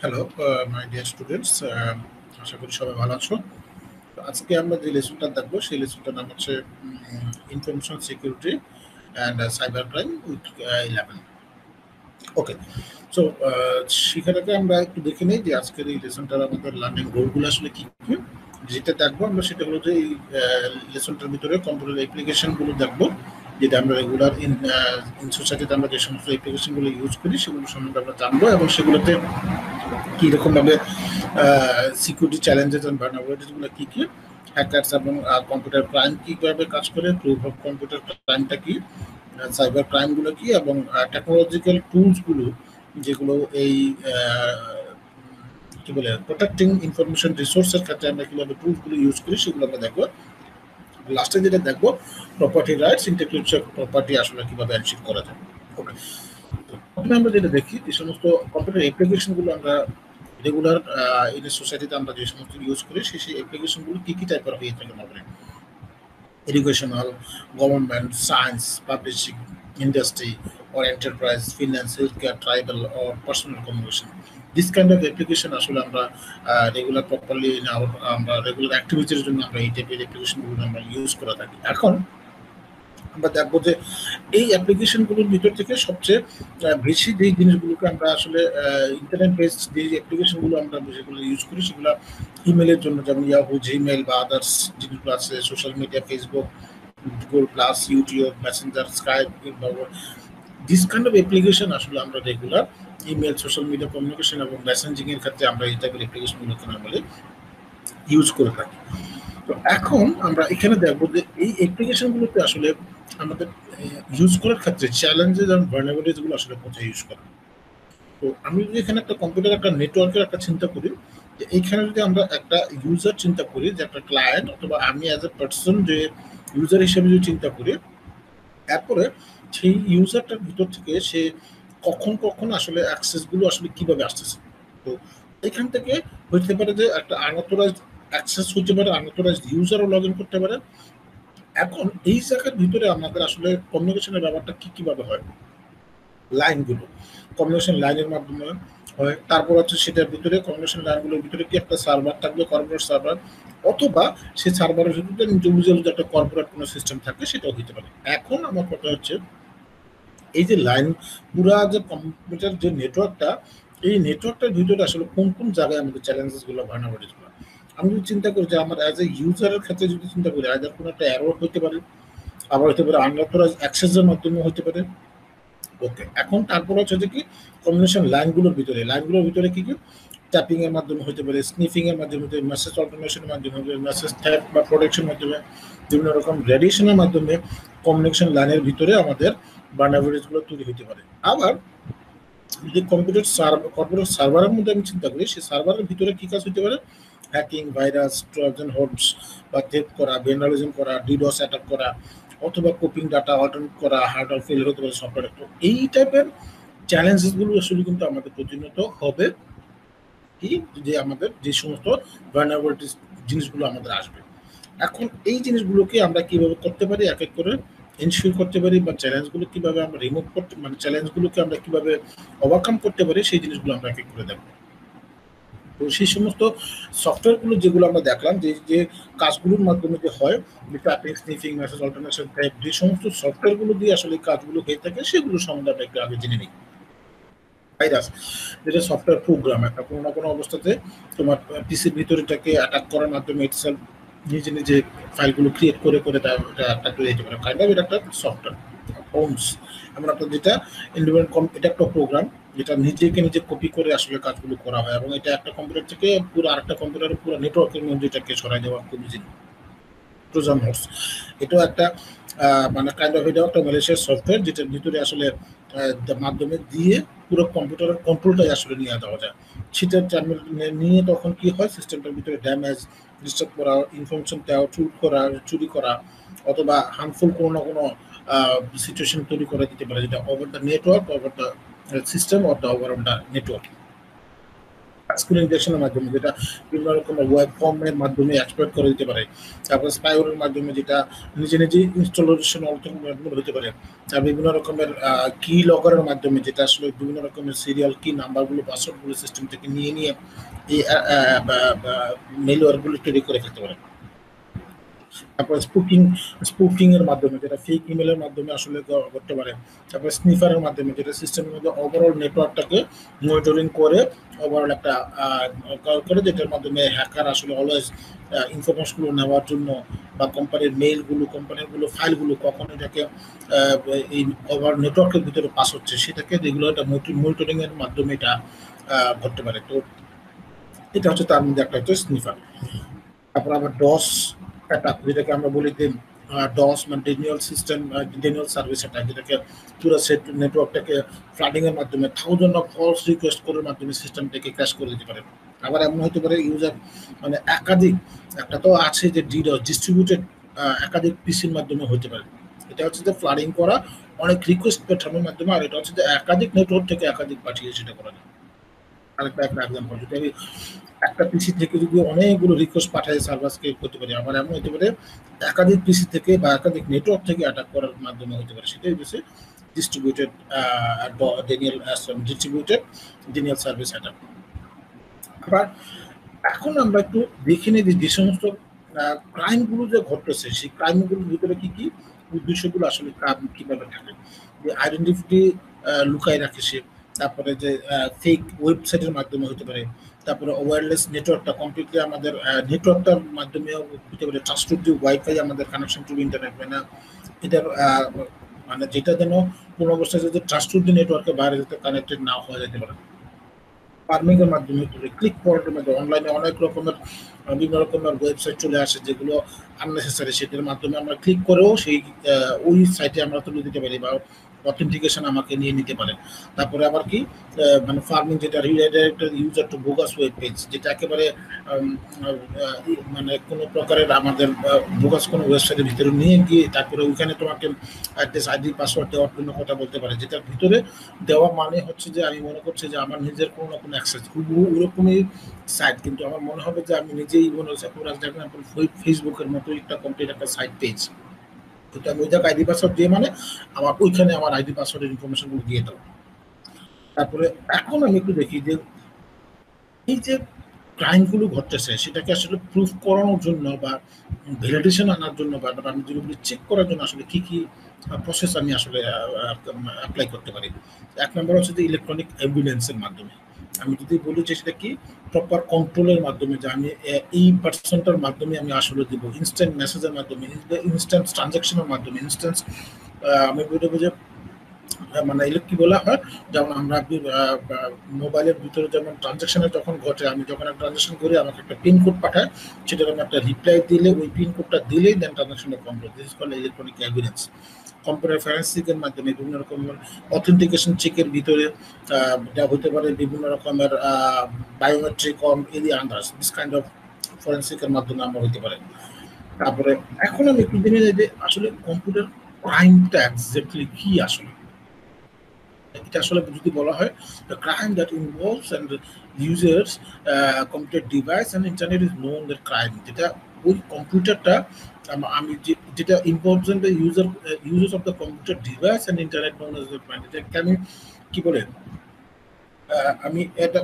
Hello, my dear students, আশা করি সবাই ভালো আছো। তো আজকে আমরা যে লেসনটা দেখবো সেই লেসনটার নাম হচ্ছে information security and cyber crime with 11। Okay, so সেখানে আমরা একটু দেখে নিই যে আজকের এই লেসনটার আমাদের লার্নিং গোলগুলো আসলে কি কি। যেটা দেখবো আমরা সেটা হলো যে এই লেসনটার ভিতরে কম্পিউটার অ্যাপ্লিকেশনগুলো দেখবো, যেটা আমরা রেগুলার ইন সোসাইটিতে আমরা যে সমস্ত অ্যাপ্লিকেশনগুলো ইউজ করি সেগুলো সম্বন্ধে আমরা জানবো এবং সেগুলোতে কীরকম ভাবে সিকিউরিটি চ্যালেঞ্জেস অ্যান্ড ভালনারেবিলিটিসগুলো কী কী, হ্যাকার্স এবং কম্পিউটার ক্রাইম কীভাবে কাজ করে, প্রুফ অফ কম্পিউটার ক্রাইমটা কী, সাইবার ক্রাইমগুলো কী, এবং টেকনোলজিক্যাল টুলসগুলো যেগুলো এই কী বলে প্রোটেক্টিং ইনফরমেশন রিসোর্সের ক্ষেত্রে আমরা কীভাবে টুলসগুলো ইউজ করি সেগুলো আমরা দেখবো। লাস্টে যেটা দেখবো প্রপার্টি রাইটস, ইন্টেলেকচুয়াল প্রপার্টি আসলে কীভাবে অ্যাচিভ করা যায়। ওকে, প্রথমে আমরা যেটা দেখি যে সমস্ত কম্পিউটার অ্যাপ্লিকেশনগুলো আমরা রেগুলার ইন সোসাইটিতে আমরা যে সমস্ত ইউজ করি সেই অ্যাপ্লিকেশনগুলো কী কী টাইপের হয়ে থাকে আমাদের educational, government, science, publishing, industry or enterprise, finance, healthcare, tribal or personal communication. This kind of application আসলে আমরা রেগুলার প্রপারলি আমরা রেগুলার অ্যাক্টিভিটির জন্য আমরা এই টাইপের অ্যাপ্লিকেশনগুলো আমরা ইউজ করে থাকি। এখন আমরা দেখবো যে এই অ্যাপ্লিকেশনগুলোর ভিতর থেকে সবচেয়ে বেশি যেই জিনিসগুলোকে আমরা আসলে ইন্টারনেট বেসড যে অ্যাপ্লিকেশনগুলো আমরা যেগুলো ইউজ করি সেগুলো ইমেলের জন্য, যেমন ইয়াহু, জিমেল বা আদার্স যেগুলো আছে, social media, Facebook, Google plus, YouTube, Messenger, Skype, this kind of application আসলে আমরা regular email, social media communication এবং মেসেঞ্জিং এর ক্ষেত্রে আমরা এই টাইপের অ্যাপ্লিকেশনগুলোকে নরমালি ইউজ করে থাকি। তো এখন আমরা এখানে দেখবো যে এই অ্যাপ্লিকেশনগুলোতে আসলে আমাদের ইউজ করার ক্ষেত্রে চ্যালেঞ্জেস এবং ভালনারেবিলিটিসগুলো আসলে কোথায় ইউজ করা। তো আমি যদি এখানে একটা কম্পিউটার, একটা নেটওয়ার্কের একটা চিন্তা করি, যে এইখানে যদি আমরা একটা ইউজার চিন্তা করি, যে একটা ক্লায়েন্ট অথবা আমি অ্যাজ এ পার্সন যে ইউজার হিসেবে যদি চিন্তা করি, তারপরে সেই ইউজারটার ভিতর থেকে সে কখন কখন আসলে অ্যাক্সেসগুলো আসলে কিভাবে আসতেছে। তো এখান থেকে হইতে পারে যে একটা আনঅথরাইজড অ্যাক্সেস হতে পারে, আনঅথরাইজড ইউজারও লগ ইন করতে পারে। এখন এই জায়গার ভিতরে আমাদের আসলে কমিউনিকেশনের ব্যাপারটা কিভাবে হয়, লাইনগুলো কমিউনিকেশন লাইনের মাধ্যমে হয়। তারপর হচ্ছে সেটার ভিতরে কমিউনিকেশন লাইনগুলোর ভিতরে কি একটা সার্ভার থাকবে, কর্পোরেট সার্ভার, অথবা সেই সার্ভারের ভিতরে ইন্ডিভিজুয়াল যে একটা কর্পোরেট কোনো সিস্টেম থাকে সেটাও হতে পারে। এখন আমার কথা হচ্ছে এই যে লাইন পুরা যে কম্পিউটার যে নেটওয়ার্কটা, এই নেটওয়ার্কটার ভিতরে আসলে কোন কোন জায়গায় আমাদের চ্যালেঞ্জেসগুলো, ভালনারেবিলিটিসগুলো আমি যদি চিন্তা করি, যে আমার অ্যাজ এ ইউজারের ক্ষেত্রে যদি চিন্তা করি, আইদার কোনো একটা এরর হতে পারে, আবার হতে পারে আনঅথরাইজ অ্যাক্সেসের মাধ্যমে হতে পারে। ওকে, এখন তারপর হচ্ছে যে কি কমিউনিকেশন লাইনগুলোর ভিতরে কি কি ট্যাপিং এর মাধ্যমে হতে পারে, স্নিফিং এর মাধ্যমে হতে পারে, মেসেজ অটোমেশনের মাধ্যমে হতে পারে, মেসেজ থ্যাফট বা প্রোটেকশনের মাধ্যমে, বিভিন্ন রকম রেডিয়েশনের মাধ্যমে কমিউনিকেশন লাইনের ভিতরে আমাদের ভালনারেবিলিটিসগুলো তৈরি হতে পারে। আবার যদি কম্পিউটার কর্পোরেট সার্ভারের মধ্যে আমি চিন্তা করি, সেই সার্ভারের ভিতরে কি কাজ হতে পারে, হ্যাকিং, ভাইরাস, ট্রোজান হর্স বা থেফট করা, ভ্যান্ডালিজম করা, ডিডোস অ্যাটাক করা, অথবা কপিং ডাটা অল্টারনেট করা, হার্ডওয়্যার ফেলিয়ার হতে পারে, সফটওয়্যার। তো এই টাইপের চ্যালেঞ্জেসগুলো আসলে কিন্তু আমাদের প্রতিনিয়ত হবে, কি যে আমাদের যে সমস্ত ভালনারেবিলিটিস জিনিসগুলো আমাদের আসবে। এখন এই জিনিসগুলোকে আমরা কিভাবে করতে পারি, এক এক করে এনশিওর করতে পারি, বা চ্যালেঞ্জগুলো কিভাবে আমরা রিমুভ করতে, মানে চ্যালেঞ্জগুলোকে আমরা কিভাবে ওভারকাম করতে পারি, সেই জিনিসগুলো আমরা এক এক করে দেখবো। তো সেই সমস্ত সফটওয়্যারগুলো যেগুলো আমরা দেখলাম, যে যে কাজগুলোর মাধ্যমে যে হয়, trapping, sniffing, message alternation type, যে সমস্ত সফটওয়্যারগুলো দিয়ে আসলে কাজগুলো হয়ে থাকে সেগুলো সম্বন্ধে আমরা একটু আগে জেনে নিই। ভাইরাস যেটা সফটওয়্যার প্রোগ্রাম, একটা কোনো না কোনো অবস্থাতে তোমার পিসির ভিতরেটাকে অ্যাটাক করার মাধ্যমে ইটসেলফ নিজে নিজে ফাইলগুলো ক্রিয়েট করে করে অ্যাটাক করে দিতে পারে। কাইন্ড অফ এটা একটা সফটওয়্যার। হোমস এমন একটা যেটা ইন্ডিপেন্ডেন্ট, এটা একটা প্রোগ্রাম যেটা নিজেকে নিজে কপি করে আসলে কাজগুলো করা হয়, এবং এটা একটা কম্পিউটার থেকে পুরো আরেকটা কম্পিউটারের পুরো নেটওয়ার্কের মধ্যে এটাকে সরাই দেওয়া খুব ইজি। ট্রোজান হর্স এটাও একটা মানে কাইন্ড অফ, এটাও একটা ম্যালিশিয়াস সফটওয়্যার, যেটার ভিতরে আসলে মাধ্যমে দিয়ে পুরো কম্পিউটারের কন্ট্রোলটাই আসলে নিয়ে দেওয়া যায়। সেটার নিয়ে তখন কি হয়, সিস্টেমটার ভিতরে ড্যামেজ, ডিস্টার্ব করা, ইনফরমেশন দেওয়া, চুরি করা, অথবা হার্মফুল কোনো না কোনো সিচুয়েশন তৈরি করে দিতে পারে, যেটা over the network, over the system of the over on the network. SQL ইনজেকশনের মাধ্যমে, যেটা বিভিন্ন রকমের ওয়েব ফর্মের মাধ্যমে এক্সপ্লয়েট করে দিতে পারে। তারপরে স্পাইওয়ারের মাধ্যমে, যেটা নিজে নিজে ইনস্টলেশন হতে পারে। তার বিভিন্ন রকমের কি লগের মাধ্যমে, যেটা আসলে বিভিন্ন রকমের সিরিয়াল কি নাম্বারগুলো পাসওয়ার্ডগুলো সিস্টেম থেকে নিয়ে নিয়ে এই মেলওয়্যারগুলো তৈরি করে ফেলতে পারে। তারপরে স্পুফিং এর মাধ্যমে, যেটা ফেক ইমেলের মাধ্যমে আসলে করতে পারে। তারপরে স্নিফারের মাধ্যমে, যেটা সিস্টেমের মধ্যে ওভারঅল নেটওয়ার্কটাকে মনিটরিং করে ওভারঅল একটা করে, যেটার মাধ্যমে হ্যাকার আসলে অলওয়েজ ইনফরমেশনগুলো নেওয়ার জন্য বা কোম্পানির মেইলগুলো, কোম্পানিগুলো ফাইলগুলো কখন এটাকে এই ওভার নেটওয়ার্কের ভিতরে পাস হচ্ছে সেটাকে যেগুলো একটা মনিটরিং এর মাধ্যমে এটা ঘটতে পারে। তো এটা হচ্ছে তার মধ্যে একটা হচ্ছে স্নিফার। তারপর আবার ডস অ্যাটাক, যেটাকে আমরা বলি যে ডস মানে Daniel system, Daniel service attack, যেটাকে পুরো সেট নেটওয়ার্কটাকে ফ্লাডিং এর মাধ্যমে থাউজেন্ড অফ ফলস রিকোয়েস্ট করার মাধ্যমে সিস্টেমটাকে ক্র্যাশ করে দিতে পারে। আবার এমন হতে পারে ইউজার মানে একাধিক, একটা তো আছে যে ডিডস ডিস্ট্রিবিউটেড একাধিক পিসির মাধ্যমে হতে পারে। এটা হচ্ছে যে ফ্লাডিং করা অনেক রিকোয়েস্ট পাঠানোর মাধ্যমে, আর এটা হচ্ছে যে একাধিক নেটওয়ার্ক থেকে একাধিক পাঠিয়ে সেটা করা যায়। আরেকটা একটা এক্সাম্পল, যদি আমি একটা পিসি থেকে যদি অনেকগুলো রিকোয়েস্ট পাঠায় সার্ভারকে করতে পারি, আবার এমন হতে পারে একাধিক পিসি থেকে বা একাধিক নেটওয়ার্ক থেকে অ্যাটাক করার মাধ্যমে হতে পারে। সেটাই হচ্ছে ডিস্ট্রিবিউটেড ডেনিয়াল সার্ভিস অ্যাটাক। আবার এখন আমরা একটু দেখে নিই যে সমস্ত ক্রাইমগুলো যে ঘটতেছে, সেই ক্রাইমগুলোর ভিতরে কি কি উদ্দেশ্যগুলো আসলে কিভাবে থাকে। যে আইডেন্টিটি লুকায় রাখে সে, তারপরে যে ফেক ওয়েবসাইটের মাধ্যমে হতে পারে, তারপরে ওয়্যারলেস নেটওয়ার্কটা কমপ্লিটলি আমাদের নেটওয়ার্কটার মাধ্যমে হতে পারে, ট্রাস্টেড যে ওয়াইফাই আমাদের কানেকশন টু ইন্টারনেট, মানে এটার মানে যেটা যেন কোনো অবস্থায় যদি ট্রাস্টেড নেটওয়ার্কের বাইরে যেতে কানেক্টেড না হওয়া যেতে পারে। ফার্মিং এর মাধ্যমে, ক্লিক পয়েন্টের মাধ্যমে অনলাইনে অনেক রকমের বিভিন্ন রকমের ওয়েবসাইট চলে আসে যেগুলো আননেসেসারি, সেটার মাধ্যমে আমরা ক্লিক করেও সেই ওই সাইটে আমরা তুলে দিতে পারি বা অথেন্টিকেশন আমাকে নিয়ে নিতে পারে। তারপরে আবার কি মানে ফার্মিং, যেটা redirected user to bogus web page, যেটা একেবারে মানে কোনো প্রকারের আমাদের বোগাস কোনো ওয়েবসাইটের ভিতরে নিয়ে গিয়ে তারপরে ওইখানে তোমাকে অ্যাড্রেস আইডি পাসওয়ার্ড দেওয়ার জন্য কথা বলতে পারে, যেটার ভিতরে দেওয়া মানে হচ্ছে যে আমি মনে করছি যে আমার নিজের কোনো না কোনো অ্যাক্সেস, ওরকমই সাইট, কিন্তু আমার মনে হবে যে আমি নিজেই মনে হচ্ছে ফেসবুকের মতো একটা কমপ্লিট একটা সাইট পেজ, কিন্তু আমি ওই জায়গায় আইডি পাসওয়ার্ড দিয়ে মানে আমার ওইখানে আমার আইডি পাসওয়ার্ডের ইনফরমেশনগুলো দিয়ে দাও। তারপরে এখন আমি একটু দেখি যে এই যে ক্রাইমগুলো ঘটতেছে সেটাকে আসলে প্রুফ করানোর জন্য বা ভ্যালিডেশন আনার জন্য বা আমি যেগুলো চেক করার জন্য আসলে কি কি প্রসেস আমি আসলে অ্যাপ্লাই করতে পারি। এক নম্বর হচ্ছে যে ইলেকট্রনিক এভিডেন্সের মাধ্যমে। আমি যদি বলি যে সেটা কি প্রপার কন্ট্রোলের মাধ্যমে, যে আমি এই পার্সনটার মাধ্যমে আমি আসলে দিব, ইনস্ট্যান্ট মেসেজের মাধ্যমে, ইনস্ট্যান্ট ট্রানজাকশনের মাধ্যমে, ইনস্ট্যান্ট আমি বলবো যে মানে কি বলা হয়, যেমন আমরা মোবাইলের ভিতরে যেমন ট্রানজাকশনে যখন ঘটে, আমি যখন একটা ট্রানজাকশন করি আমাকে একটা পিনকোড পাঠায়, সেটার আমি একটা রিপ্লাই দিলে ওই পিনকোডটা দিলেই দেন ট্রানজাকশনটা complete. This is called electronic evidence. Computer ফরেনসিকের মাধ্যমে বিভিন্ন রকমের অথেন্টিকেশন চেকের ভিতরে যা হতে পারে বিভিন্ন রকমের biometric on any others, this kind of ফরেনসিকের মাধ্যমে আমরা হতে পারে। তারপরে এখন আমি একটু জেনে যাই যে আসলে কম্পিউটার ক্রাইমটা এক্স্যাক্টলি কি আসলে। এটা আসলে যদি বলা হয় the crime that involves and users computer device and internet is known that crime, যেটা ওই কম্পিউটারটা আমি যেটা involves in the users of the computer device and internet known as the crime, এটাকে আমি কি বলে আমি এটা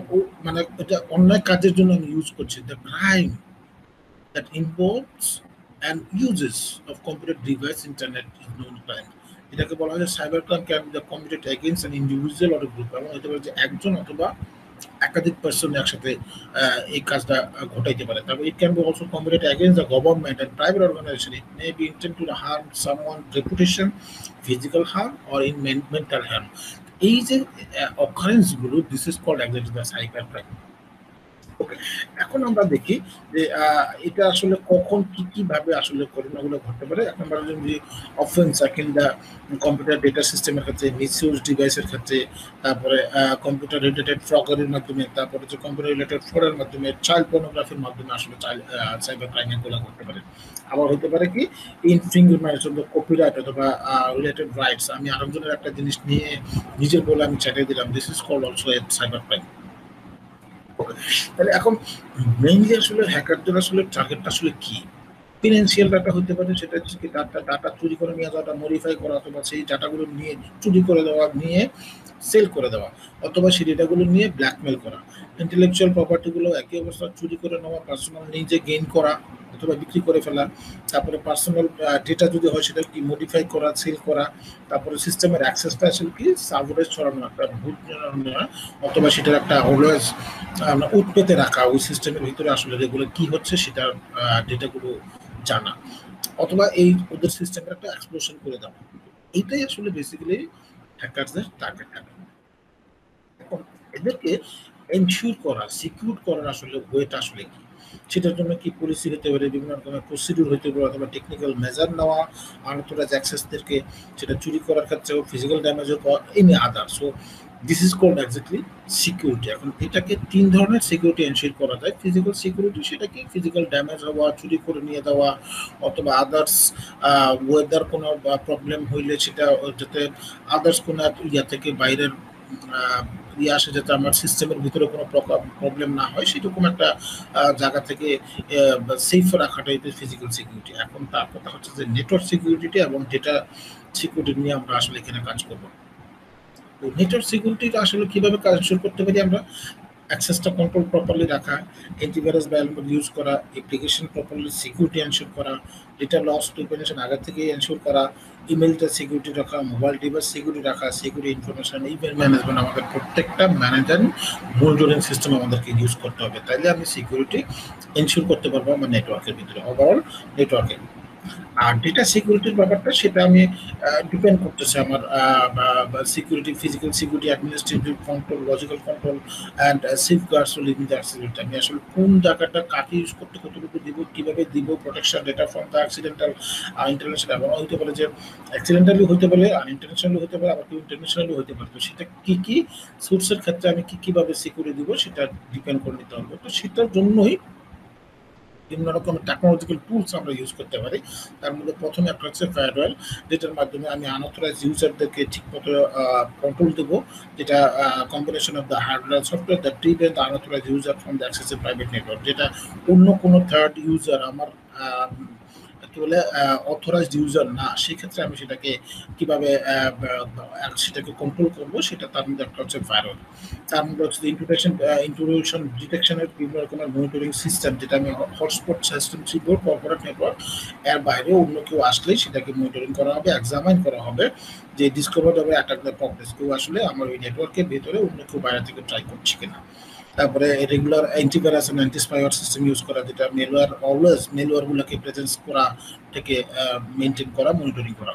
মানে এটা অন্যায় কাজের জন্য আমি ইউজ করছি। the crime that involves and uses of computer device internet is known as crime। এটাকে বলা হয় cyber crime can be committed against an individual or group, এবং হতে পারে যে একজন অথবা একাধিক পার্সন একসাথে এই কাজটা ঘটাইতে পারে। তারপর it can be also committed against the government and private organisation. It may be intend to harm someone reputation, physical harm or in mental harm. এই যে অকারেন্সগুলো, this is called exactly the cyber crime. Okay, এখন আমরা দেখি যে এটা আসলে কখন কি কিভাবে আসলে ঘটনাগুলো ঘটতে পারে। এখন আমরা যদি অফেন্স কিন দ্য কম্পিউটার ডেটা সিস্টেমের ক্ষেত্রে, মিসইউজ ডিভাইসের ক্ষেত্রে, তারপরে কম্পিউটার রিলেটেড ফ্রডের মাধ্যমে, তারপরে হচ্ছে কম্পিউটার রিলেটেড ফ্রডের মাধ্যমে, চাইল্ড পর্নোগ্রাফির মাধ্যমে আসলে সাইবার ক্রাইমগুলো ঘটতে পারে। আবার হতে পারে কি ইনফ্রিংমেন্ট অফ কপিরাইট অথবা রিলেটেড রাইটস, আমি আরেকজনের একটা জিনিস নিয়ে নিজের বলে আমি চাটিয়ে দিলাম, this is called also a cyber crime. Okay, তাহলে এখন মেইনলি আসলে হ্যাকারদের আসলে টার্গেটটা আসলে কি? ফিনান্সিয়াল ডাটা হতে পারে, সেটা হচ্ছে কি ডাটা ডাটা চুরি করে নিয়ে যাওয়া, মডিফাই করা, অথবা সেই ডাটাগুলো নিয়ে চুরি করে দেওয়া, নিয়ে সেল করে দেওয়া, অথবা সেই ডেটাগুলো নিয়ে ব্ল্যাকমেল করা। ইন্টেলেকচুয়াল প্রপার্টিগুলো একই অবস্থা, চুরি করে নেওয়া, পার্সোনাল নিজে গেইন করা অথবা বিক্রি করে ফেলা। তারপরে পার্সোনাল ডেটা যদি হয় সেটা কি মডিফাই করা, সেল করা। তারপরে সিস্টেমের অ্যাক্সেসটা আসলে কি সার্ভারে ছড়ানো, একটা ভুল নেওয়া, অথবা সেটার একটা অলওয়েজ উৎপেতে রাখা, ওই সিস্টেমের ভিতরে আসলে যেগুলো কি হচ্ছে সেটা ডেটাগুলো জানা, অথবা এই ওদের সিস্টেমের একটা এক্সপ্লোশন করে দেওয়া। এইটাই আসলে বেসিক্যালি হ্যাকারদের টার্গেট থাকে। এখন এদেরকে এনশিওর করা, সিকিউর করার আসলে ওয়েটা আসলে কি? সেটার জন্য কি পলিসি হতে পারে, বিভিন্ন রকমের প্রসিডিউর হতে পারে, অথবা টেকনিক্যাল মেজার নেওয়া, আনঅথরাইজড অ্যাক্সেসদেরকে সেটা চুরি করার ক্ষেত্রে ফিজিক্যাল ড্যামেজও any other. So this is called exactly security. এখন এটাকে তিন ধরনের সিকিউরিটি এনশিওর করা যায়। ফিজিক্যাল সিকিউরিটি, সেটা কি ফিজিক্যাল ড্যামেজ হওয়া, চুরি করে নিয়ে যাওয়া, অথবা আদার্স ওয়েদার কোনো প্রবলেম হইলে সেটা যাতে আদার্স কোনো ইয়া থেকে বাইরের ইয়ে আসে, যাতে আমার সিস্টেমের ভিতরে কোনো প্রবলেম না হয়, সেরকম একটা জায়গা থেকে সেফ রাখাটাই ফিজিক্যাল সিকিউরিটি। এখন তার কথা হচ্ছে যে নেটওয়ার্ক সিকিউরিটি এবং ডেটা সিকিউরিটি নিয়ে আমরা আসলে এখানে কাজ করবো। তো নেটওয়ার্ক সিকিউরিটিটা আসলে কিভাবে কাজ শুরু করতে পারি আমরা? অ্যাক্সেসটা কন্ট্রোল প্রপারলি রাখা, অ্যান্টিভাইরাস বা ইউজ করা, অ্যাপ্লিকেশন প্রপারলি সিকিউরিটি এনশিওর করা, ডেটা লস প্রিভেনশন আগে থেকেই এনশিওর করা, ইমেলটা সিকিউরিটি রাখা, মোবাইল ডিভাইস সিকিউরিটি রাখা, সিকিউরিটি ইনফরমেশন, ইমেল ম্যানেজমেন্ট, আমাদের প্রত্যেকটা ম্যানেজার মনিটরিং সিস্টেম আমাদেরকে ইউজ করতে হবে। তাইলে আমি সিকিউরিটি এনশিওর করতে পারবো আমার নেটওয়ার্কের ভিতরে, ওভারঅল নেটওয়ার্কে। আর ডেটা সিকিউরিটির ব্যাপারটা সেটা আমি ডিপেন্ড করতেছে আমার security, physical security, administrative control, logical control and সেফগার্ডস living the accident. আমি আসলে কোন জায়গাটা কাকে ইউজ করতে কতটুকু দিব, কীভাবে দিব, protection data from the accidental, international, এমন হতে পারে যে অ্যাক্সিডেন্টালি হতে পারে, আনইন্টারন্যাশনালি হতে পারে, আবার ইন্টারন্যাশনালি হতে পারে। তো সেটা কী কী সোর্সের ক্ষেত্রে আমি কীভাবে সিকিউরিটি দিব সেটা ডিপেন্ড করে নিতে হবে। তো সেটার জন্যই বিভিন্ন রকমের টেকনোলজিক্যাল টুলস আমরা ইউজ করতে পারি। তার মধ্যে প্রথমে একটা হচ্ছে ফায়ারওয়াল, যেটার মাধ্যমে আমি আনঅথরাইজ ইউজারদেরকে ঠিকমতো কন্ট্রোল দেবো, যেটা combination of the hardware software that prevent the unauthorised user from the access private network. যেটা অন্য কোনো থার্ড ইউজার আমার কি বলে অথরাইজড ইউজার না, সেক্ষেত্রে আমি সেটাকে কিভাবে সেটাকে কন্ট্রোল করবো, সেটা তার মধ্যে একটা হচ্ছে ফায়ারওয়াল। তার মধ্যে হচ্ছে ইন্ট্রুশন ডিটেকশনের বিভিন্ন রকমের মনিটরিং সিস্টেম, যেটা আমি হটস্পট সিস্টেম ছিল কর্পোরেট নেটওয়ার্ক, এর বাইরেও অন্য কেউ আসলেই সেটাকে মনিটরিং করা হবে, এক্সামাইন করা হবে যে ডিসকভার হবে অ্যাটাক দ্য প্রগ্রেস, কেউ আসলে আমার ওই নেটওয়ার্কের ভেতরে অন্য কেউ বাইরে থেকে ট্রাই করছে কিনা। তারপরে রেগুলার অ্যান্টিভাইরাস এবং অ্যান্টিস্পাইওয়ার সিস্টেম ইউজ করা, যেটা মেলওয়্যারগুলোকে প্রেজেন্স করা থেকে মেনটেন করা, মনিটরিং করা।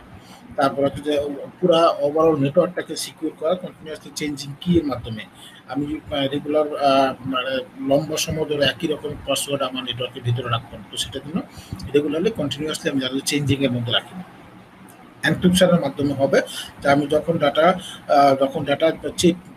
তারপর হচ্ছে যে পুরা ওভারঅল নেটওয়ার্কটাকে সিকিউর করা কন্টিনিউয়াসলি চেঞ্জিং কি এর মাধ্যমে। আমি রেগুলার মানে লম্বা সময় ধরে একই রকম পাসওয়ার্ড আমার নেটওয়ার্কের ভিতরে রাখবো, তো সেটার জন্য রেগুলারলি কন্টিনিউয়াসলি আমি যাদের চেঞ্জিং এর মধ্যে রাখি। এনক্রিপশনের মাধ্যমে হবে, যে আমি যখন ডাটা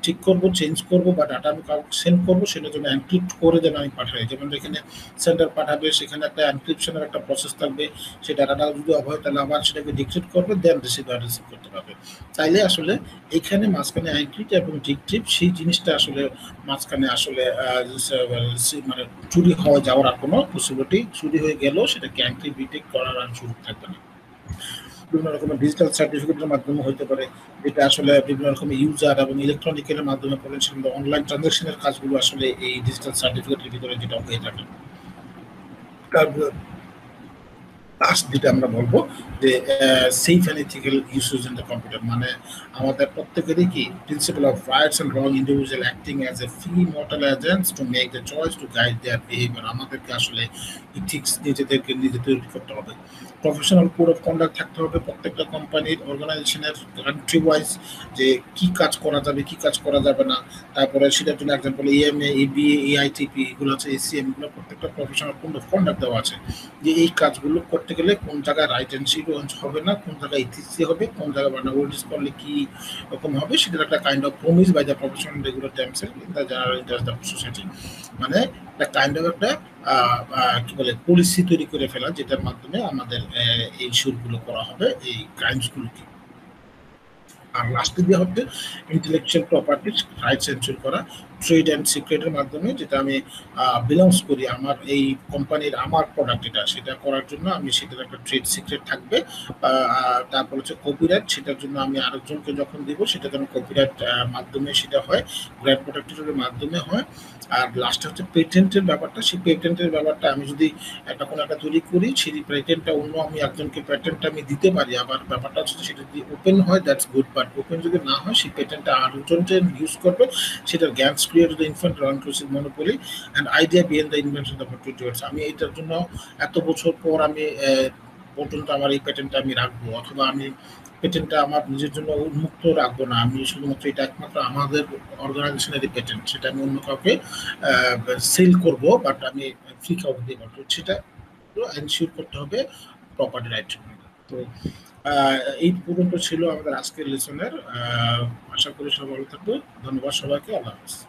ঠিক করবো, চেঞ্জ করবো, বা ডাটা আমি কাউকে সেন্ড করবো, সেটার জন্য এনক্রিপ্ট করে যেন আমি পাঠাই। যেমন এখানে সেন্ডার পাঠাবে, সেখানে একটা এনক্রিপশনের একটা প্রসেস থাকবে, সেই ডাটাটা যদি অফ হয় তাহলে আবার সেটাকে ডিক্রিপ্ট করবে, দেন রিসিভার রিসিভ করতে পারবে। তাইলে আসলে এখানে মাঝখানে এনক্রিপ্ট এবং ডিক্রিপ্ট সেই জিনিসটা আসলে মাঝখানে আসলে মানে চুরি হয়ে যাওয়ার আর কোনো পসিবিলিটি, চুরি হয়ে গেলেও সেটাকে এনক্রিপ্ট ডিটেক্ট করার আর সুযোগ থাকবে না। বিভিন্ন রকমের ডিজিটাল সার্টিফিকেটের মাধ্যমে হতে পারে, যেটা আসলে বিভিন্ন রকমের ইউজার এবং ইলেকট্রনিকের মাধ্যমে করেছেন, অনলাইন ট্রানজাকশনের কাজগুলো আসলে এই ডিজিটাল সার্টিফিকেটের ভিতরে যেটা হয়ে থাকে। লাস্ট যেটা আমরা বলবো যে safe and ethical usage in the computer, মানে আমাদের প্রত্যেকেরই কি principal of rights and wrong individual acting as a free mortal agents to make the choice to guide there behaviour. আমাদেরকে আসলে ইথিক্স নিজেদেরকে নিজে তৈরি করতে হবে। প্রফেশনাল কোড অফ কন্ডাক্ট থাকতে হবে প্রত্যেকটা কোম্পানির, অর্গানাইজেশনের, কান্ট্রি ওয়াইজ, যে কি কাজ করা যাবে, কি কাজ করা যাবে না। তারপরে সেটার জন্য এক্সাম্পল EMA, EBA, AITP, এগুলো হচ্ছে ACM, এগুলো প্রত্যেকটা প্রফেশনাল কোড অফ কন্ডাক্ট দেওয়া আছে, যে এই কাজগুলো করতে গেলে কোন জায়গায় রাইট অ্যান্ড সিকোয়েন্স হবে না, কোন জায়গায় ইথিক্সি হবে, কোন জায়গায় ভালনারেবিলিটিস করলে কি রকম হবে, সেটার একটা kind of promise by the professional regular times in the general interest of society. মানে একটা কাইন্ড অফ একটা কি বলে পলিসি তৈরি করে ফেলা, যেটার মাধ্যমে আমাদের এই ইস্যুগুলো করা হবে, এই ক্রাইমসগুলোকে। আর লাস্টে দিয়ে হচ্ছে ইন্টেলেকচুয়াল প্রপার্টির রাইটস এনশিওর করা, ট্রেড অ্যান্ড সিক্রেটের মাধ্যমে, যেটা আমি বিলংস করি, আমার এই কোম্পানির আমার প্রোডাক্ট এটা, সেটা করার জন্য আমি সেটার একটা ট্রেড সিক্রেট থাকবে। তারপর হচ্ছে কপিরাইট, সেটার জন্য আমি আরেকজনকে যখন দিব সেটা যেন কপিরাইট মাধ্যমে সেটা হয়, ব্র্যান্ড প্রোটেক্টরের মাধ্যমে হয়। আর লাস্টে হচ্ছে পেটেন্টের ব্যাপারটা, সেই পেটেন্টের ব্যাপারটা আমি যদি একটা কোনো একটা তৈরি করি, সেই পেটেন্টটা অন্য আমি একজনকে পেটেন্টটা আমি দিতে পারি। আবার ব্যাপারটা হচ্ছে সেটা যদি ওপেন হয় দ্যাটস গুড, বাট ওপেন যদি না হয় সেই পেটেন্টটা আরেকজনকে ইউজ করবে, সেটার gaps create the infant inclusive monopoly and idea behind the invention of 20 years. আমি এটার জন্য এত বছর পর আমি পর্যন্ত আমার এই পেটেন্টটা আমি রাখবো, অথবা আমি পেটেন্টটা আমার নিজের জন্য উন্মুক্ত রাখবো না, আমি শুধুমাত্র এটা একমাত্র আমাদের অর্গানাইজেশনের পেটেন্ট, সেটা আমি অন্য কাউকে সেল করব, বাট আমি ফ্রি কাউকে দিয়ে পারবো, সেটা এনশিওর করতে হবে প্রপার্টি রাইট। তো এই পর্যন্ত ছিল আমাদের আজকের লেসনের। আশা করি সবাই ভালো থাকবো। ধন্যবাদ সবাইকে। আল্লাহ হাফেজ।